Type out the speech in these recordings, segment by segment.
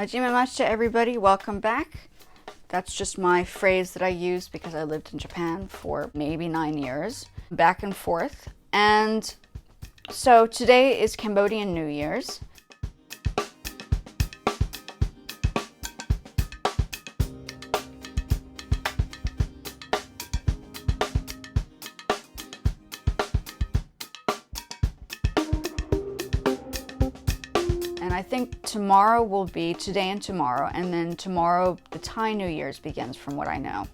Hajime everybody, welcome back. That's just my phrase that I use because I lived in Japan for maybe 9 years, back and forth. And so today is Cambodian New Year's. And I think tomorrow will be today and tomorrow, and then tomorrow the Thai New Year's begins from what I know.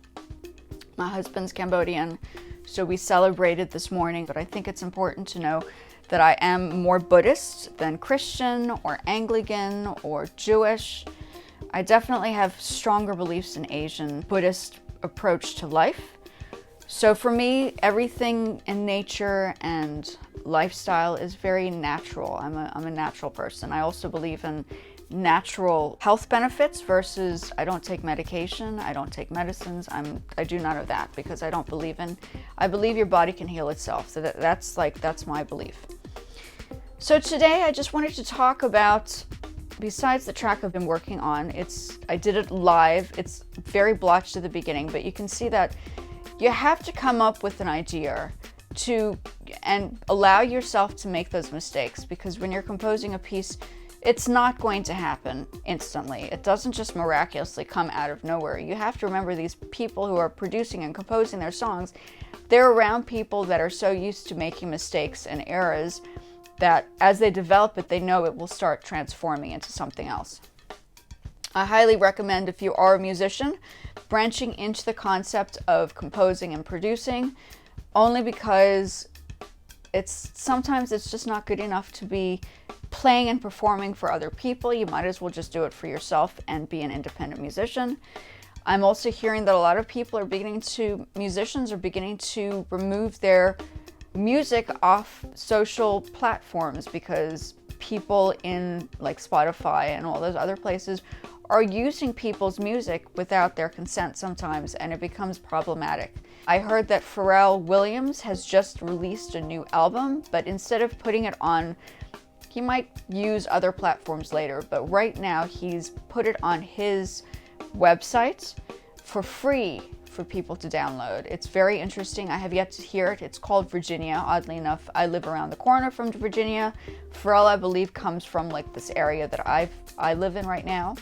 My husband's Cambodian, so we celebrated this morning, but I think it's important to know that I am more Buddhist than Christian or Anglican or Jewish. I definitely have stronger beliefs in Asian Buddhist approach to life. So for me, everything in nature and lifestyle is very natural. I'm a natural person. I also believe in natural health benefits versus I don't take medication, I don't take medicines. I do none of that because I believe your body can heal itself. So that's my belief. So today I just wanted to talk about, besides the track I've been working on, I did it live. It's very blotched at the beginning, but you can see that you have to come up with an idea and allow yourself to make those mistakes, because when you're composing a piece, it's not going to happen instantly. It doesn't just miraculously come out of nowhere. You have to remember these people who are producing and composing their songs, they're around people that are so used to making mistakes and errors that as they develop it, they know it will start transforming into something else. I highly recommend, if you are a musician, branching into the concept of composing and producing, only because sometimes it's just not good enough to be playing and performing for other people. You might as well just do it for yourself and be an independent musician. I'm also hearing that a lot of musicians are beginning to remove their music off social platforms because people in like Spotify and all those other places are using people's music without their consent sometimes, and it becomes problematic. I heard that Pharrell Williams has just released a new album, but instead of putting it on, he might use other platforms later, but right now he's put it on his website for free for people to download. It's very interesting. I have yet to hear it. It's called Virginia. Oddly enough, I live around the corner from Virginia. Pharrell, I believe, comes from like this area that I live in right now.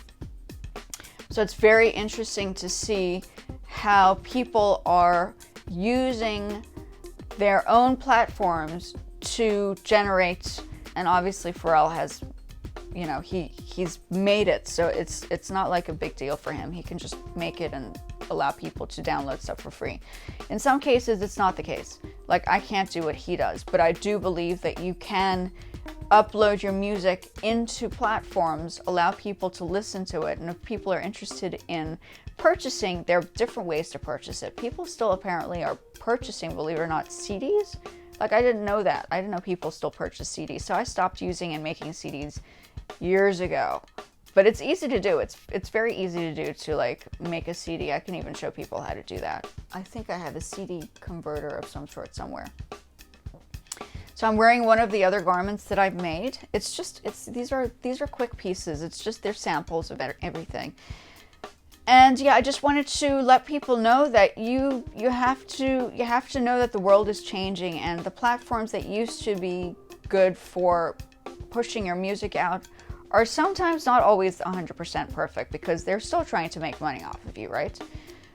So it's very interesting to see how people are using their own platforms to generate, and obviously Pharrell has, he's made it, so it's not like a big deal for him. He can just make it and allow people to download stuff for free. In some cases, it's not the case. Like, I can't do what he does, but I do believe that you can upload your music into platforms, allow people to listen to it, and if people are interested in purchasing, there are different ways to purchase it. People still apparently are purchasing, believe it or not, CDs. Like, I didn't know that. I didn't know people still purchase CDs, so I stopped using and making CDs years ago. But it's easy to do. It's very easy to do, to like make a CD. I can even show people how to do that. I think I have a CD converter of some sort somewhere. So I'm wearing one of the other garments that I've made. These are quick pieces. They're samples of everything. And yeah, I just wanted to let people know that you have to know that the world is changing, and the platforms that used to be good for pushing your music out are sometimes not always 100% perfect, because they're still trying to make money off of you, right?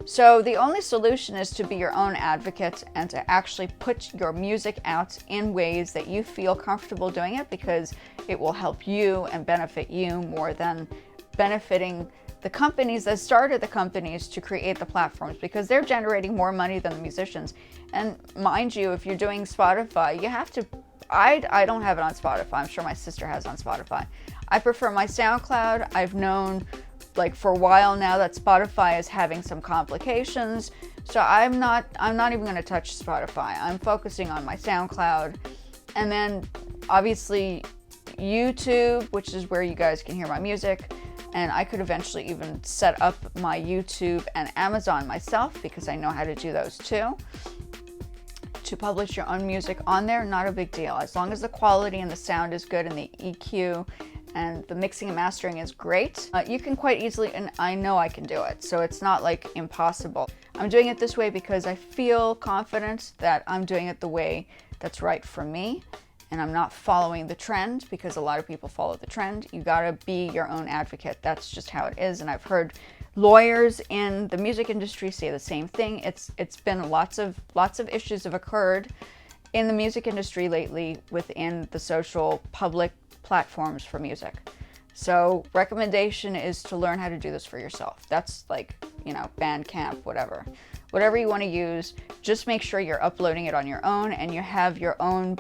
So the only solution is to be your own advocate and to actually put your music out in ways that you feel comfortable doing it, because it will help you and benefit you more than benefiting the companies that started the companies to create the platforms, because they're generating more money than the musicians. And mind you, if you're doing Spotify, you have to, I don't have it on Spotify. I'm sure my sister has on Spotify. I prefer my SoundCloud. I've known like for a while now that Spotify is having some complications. So I'm not even going to touch Spotify. I'm focusing on my SoundCloud. And then obviously YouTube, which is where you guys can hear my music. And I could eventually even set up my YouTube and Amazon myself, because I know how to do those too. To publish your own music on there, not a big deal. As long as the quality and the sound is good and the EQ and the mixing and mastering is great. You can quite easily, and I know I can do it, so it's not like impossible. I'm doing it this way because I feel confident that I'm doing it the way that's right for me, and I'm not following the trend, because a lot of people follow the trend. You gotta be your own advocate. That's just how it is, and I've heard lawyers in the music industry say the same thing. It's been lots of issues have occurred in the music industry lately within the social public platforms for music. So recommendation is to learn how to do this for yourself. That's like, Bandcamp, whatever you want to use. Just make sure you're uploading it on your own and you have your own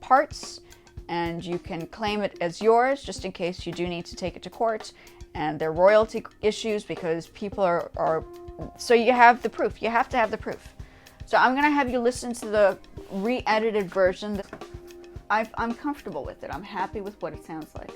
parts, and you can claim it as yours just in case you do need to take it to court. And there are royalty issues because people are so you have the proof. You have to have the proof. So I'm gonna have you listen to the re-edited version. I'm comfortable with it. I'm happy with what it sounds like.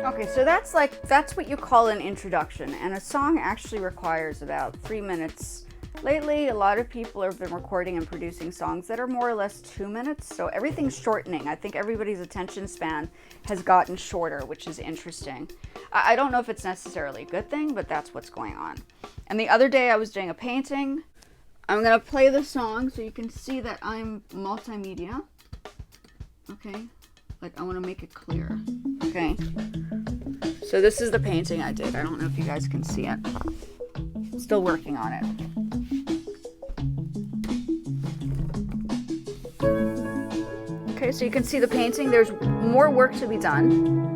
Okay, so that's what you call an introduction, and a song actually requires about 3 minutes. Lately, a lot of people have been recording and producing songs that are more or less 2 minutes, so everything's shortening. I think everybody's attention span has gotten shorter, which is interesting. I don't know if it's necessarily a good thing, but that's what's going on. And the other day I was doing a painting. I'm gonna play the song so you can see that I'm multimedia. Okay, like I wanna make it clear. Okay, so this is the painting I did. I don't know if you guys can see it. Still working on it. Okay, so you can see the painting. There's more work to be done.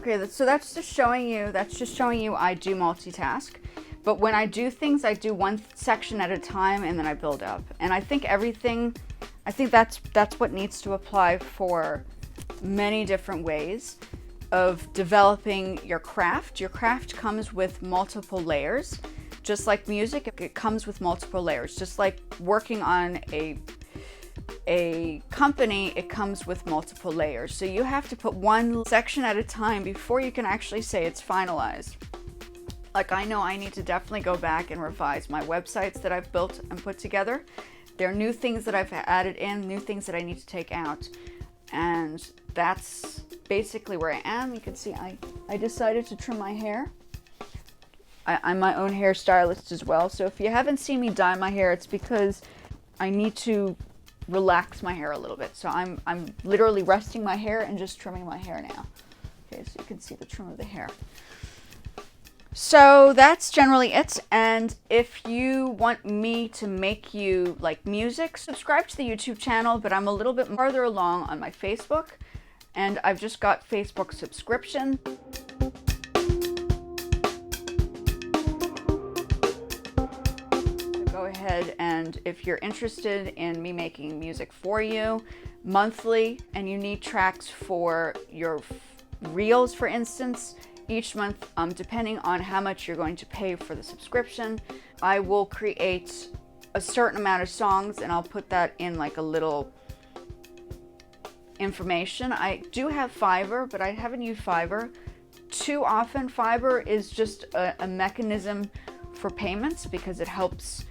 Okay, so that's just showing you I do multitask. But when I do things, I do one section at a time and then I build up. And I think that's what needs to apply for many different ways of developing your craft. Your craft comes with multiple layers. Just like music, it comes with multiple layers. Just like working on a company, it comes with multiple layers. So you have to put one section at a time before you can actually say it's finalized. Like, I know I need to definitely go back and revise my websites that I've built and put together. There are new things that I've added in, new things that I need to take out. And that's basically where I am. You can see I decided to trim my hair. I'm my own hairstylist as well. So if you haven't seen me dye my hair, it's because I need to relax my hair a little bit. So I'm literally resting my hair and just trimming my hair now. Okay, so you can see the trim of the hair. So that's generally it. And if you want me to make you like music, subscribe to the YouTube channel, but I'm a little bit farther along on my Facebook, and I've just got Facebook subscription. Go ahead, and if you're interested in me making music for you monthly and you need tracks for your reels, for instance, each month, depending on how much you're going to pay for the subscription, I will create a certain amount of songs and I'll put that in like a little information. I do have Fiverr, but I haven't used Fiverr too often. Fiverr is just a mechanism for payments because it helps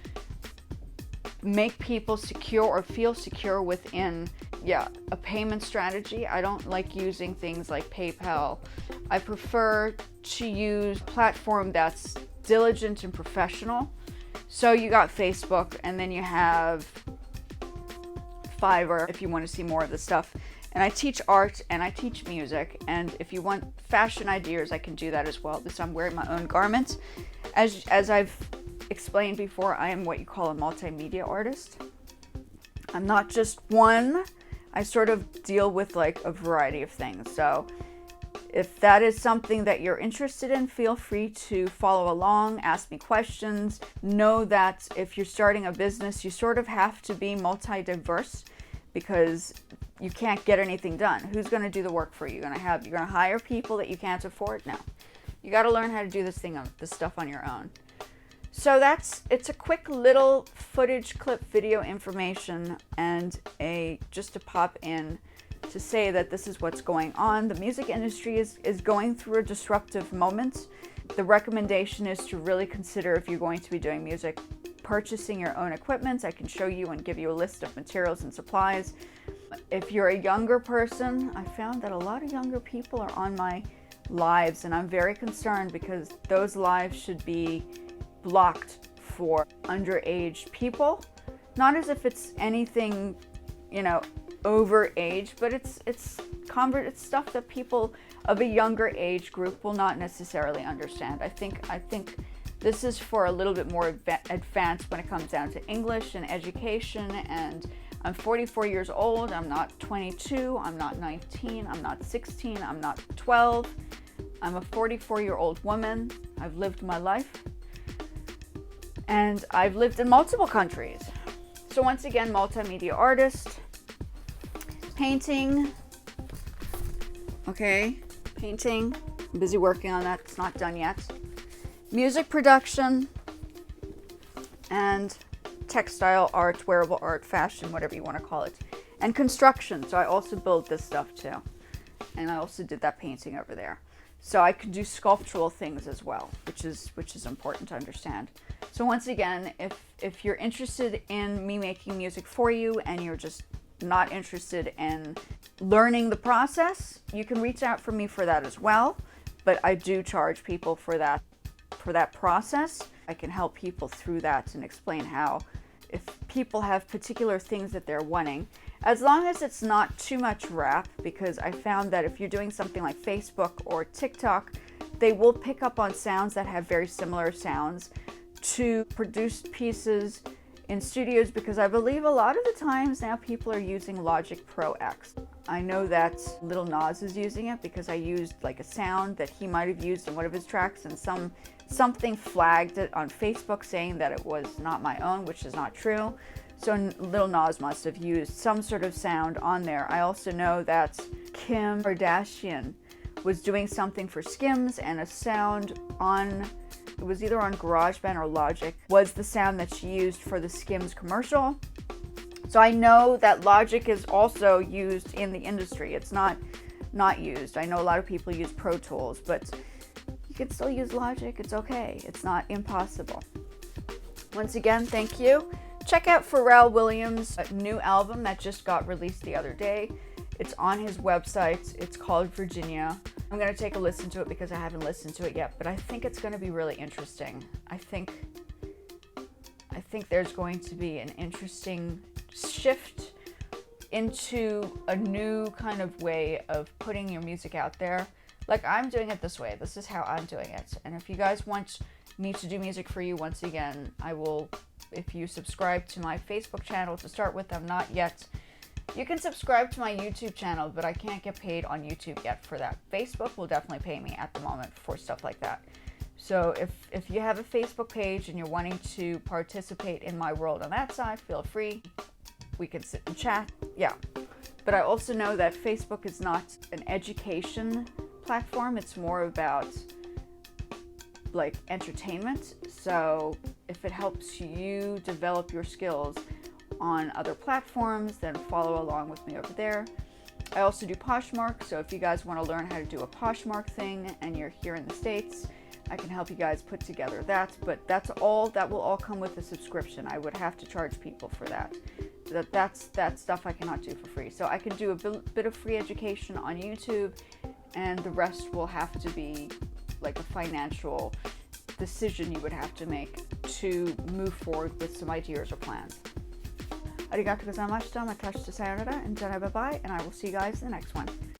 make people secure or feel secure within a payment strategy. I don't like using things like PayPal. I prefer to use a platform that's diligent and professional. So you got Facebook, and then you have Fiverr if you want to see more of the stuff. And I teach art and I teach music, and if you want fashion ideas, I can do that as well. This I'm wearing my own garments. As I've explained before, I am what you call a multimedia artist. I'm not just one. I sort of deal with like a variety of things. So if that is something that you're interested in, feel free to follow along, ask me questions. Know that if you're starting a business, you sort of have to be multi-diverse because you can't get anything done. Who's going to do the work for you? You're going to hire people that you can't afford? No. You got to learn how to do this stuff on your own. So it's a quick little footage clip video information and just to pop in to say that this is what's going on. The music industry is going through a disruptive moment. The recommendation is to really consider, if you're going to be doing music, purchasing your own equipment. I can show you and give you a list of materials and supplies. If you're a younger person, I found that a lot of younger people are on my lives, and I'm very concerned because those lives should be blocked for underage people. Not as if it's anything, over age, but it's stuff that people of a younger age group will not necessarily understand. I think this is for a little bit more advanced when it comes down to English and education. And I'm 44 years old. I'm not 22. I'm not 19. I'm not 16. I'm not 12. I'm a 44-year-old woman. I've lived my life. And I've lived in multiple countries. So once again, multimedia artist, painting, painting, I'm busy working on that, it's not done yet. Music production, and textile art, wearable art, fashion, whatever you want to call it. And construction, so I also build this stuff too. And I also did that painting over there. So I could do sculptural things as well, which is important to understand. So once again, if you're interested in me making music for you and you're just not interested in learning the process, you can reach out for me for that as well. But I do charge people for that process. I can help people through that and explain how, if people have particular things that they're wanting, as long as it's not too much rap, because I found that if you're doing something like Facebook or TikTok, they will pick up on sounds that have very similar sounds to produced pieces in studios, because I believe a lot of the times now people are using Logic Pro X. I know that Lil Nas is using it because I used like a sound that he might have used in one of his tracks, and something flagged it on Facebook saying that it was not my own, which is not true. So Lil Nas must have used some sort of sound on there. I also know that Kim Kardashian was doing something for Skims, and a sound it was either on GarageBand or Logic, was the sound that she used for the Skims commercial. So I know that Logic is also used in the industry. It's not used. I know a lot of people use Pro Tools, but you can still use Logic. It's okay. It's not impossible. Once again, thank you. Check out Pharrell Williams' new album that just got released the other day. It's on his website. It's called Virginia. I'm going to take a listen to it because I haven't listened to it yet, but I think it's going to be really interesting. I think there's going to be an interesting shift into a new kind of way of putting your music out there. Like, I'm doing it this way. This is how I'm doing it. And if you guys want me to do music for you, once again, I will, if you subscribe to my Facebook channel to start with, I'm not yet. You can subscribe to my YouTube channel, but I can't get paid on YouTube yet for that. Facebook will definitely pay me at the moment for stuff like that. So if you have a Facebook page and you're wanting to participate in my world on that side, feel free. We can sit and chat. Yeah. But I also know that Facebook is not an education platform. It's more about like entertainment. So if it helps you develop your skills on other platforms, then follow along with me over there. I also do Poshmark. So if you guys want to learn how to do a Poshmark thing and you're here in the States, I can help you guys put together that, but that will all come with a subscription. I would have to charge people for that. That's stuff I cannot do for free. So I can do a bit of free education on YouTube, and the rest will have to be like a financial decision you would have to make to move forward with some ideas or plans. Arigatou gozaimashita, matashi sayonara, and bye bye, and I will see you guys in the next one.